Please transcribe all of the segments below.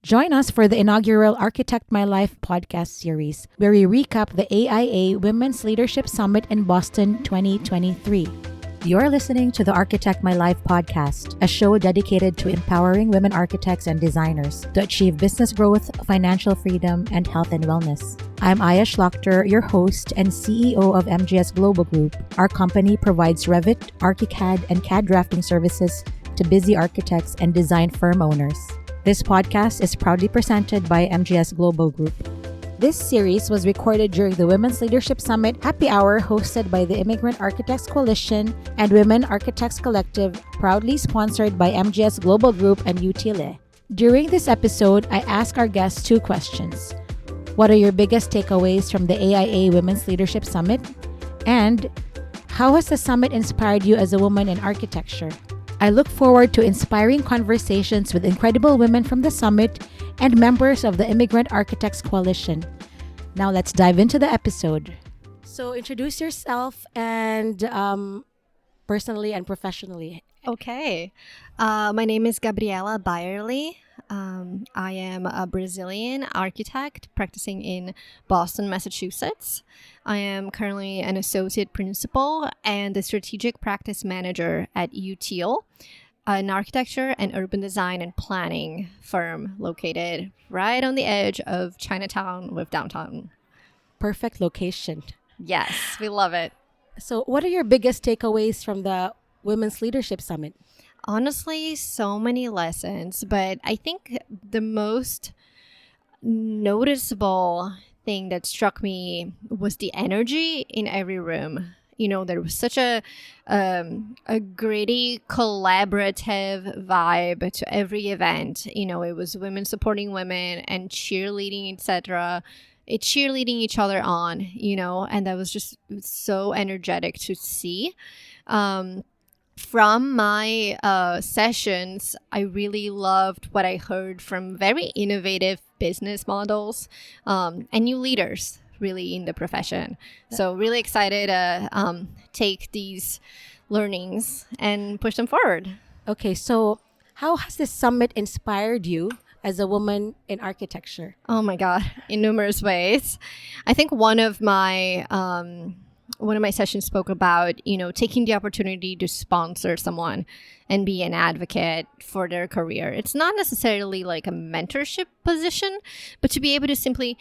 Join us for the inaugural Architect My Life podcast series, where we recap the AIA Women's Leadership Summit in Boston 2023. You're listening to the Architect My Life podcast, a show dedicated to empowering women architects and designers to achieve business growth, financial freedom, and health and wellness. I'm AIA Schlachter, your host and CEO of MGS Global Group. Our company provides Revit, ArchiCAD, and CAD drafting services to busy architects and design firm owners. This podcast is proudly presented by MGS Global Group. This series was recorded during the Women's Leadership Summit Happy Hour hosted by the Immigrant Architects Coalition and Women Architects Collective, proudly sponsored by MGS Global Group and UTILE. During this episode, I ask our guests two questions. What are your biggest takeaways from the AIA Women's Leadership Summit? And how has the summit inspired you as a woman in architecture? I look forward to inspiring conversations with incredible women from the summit and members of the Immigrant Architects Coalition. Now let's dive into the episode. So introduce yourself and personally and professionally. Okay. My name is Gabriela Baierle. I am a Brazilian architect practicing in Boston, Massachusetts. I am currently an associate principal and a strategic practice manager at UTILE, an architecture and urban design and planning firm located right on the edge of Chinatown with downtown. Perfect location. Yes, we love it. So what are your biggest takeaways from the Women's Leadership Summit? Honestly, so many lessons, but I think the most noticeable thing that struck me was the energy in every room. You know, there was such a gritty, collaborative vibe to every event. You know, it was women supporting women and cheerleading, etc. Cheerleading each other on, you know, and that was just so energetic to see. From my sessions, I really loved what I heard from very innovative business models and new leaders really in the profession. So really excited to take these learnings and push them forward. Okay, so how has this summit inspired you as a woman in architecture? Oh my God, in numerous ways. I think one of my sessions spoke about, you know, taking the opportunity to sponsor someone and be an advocate for their career. It's not necessarily like a mentorship position, but to be able to simply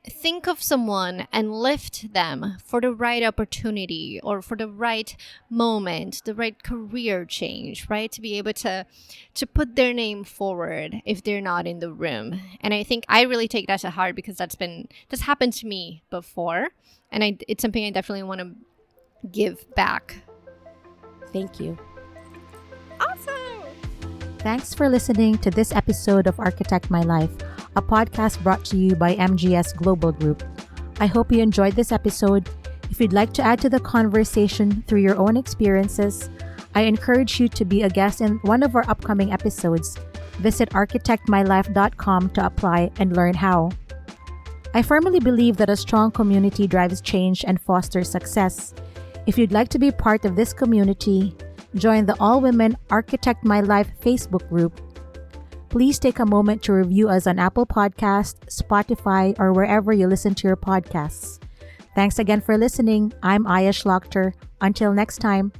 think of someone and lift them for the right opportunity or for the right moment, the right career change, right? To be able to put their name forward if they're not in the room. And I think I really take that to heart because that's happened to me before. And it's something I definitely want to give back. Thank you. Awesome. Thanks for listening to this episode of Architect My Life, a podcast brought to you by MGS Global Group. I hope you enjoyed this episode. If you'd like to add to the conversation through your own experiences, I encourage you to be a guest in one of our upcoming episodes. Visit architectmylife.com to apply and learn how. I firmly believe that a strong community drives change and fosters success. If you'd like to be part of this community, join the All-Women Architect My Life Facebook group. Please take a moment to review us on Apple Podcasts, Spotify, or wherever you listen to your podcasts. Thanks again for listening. I'm AIA Schlachter. Until next time.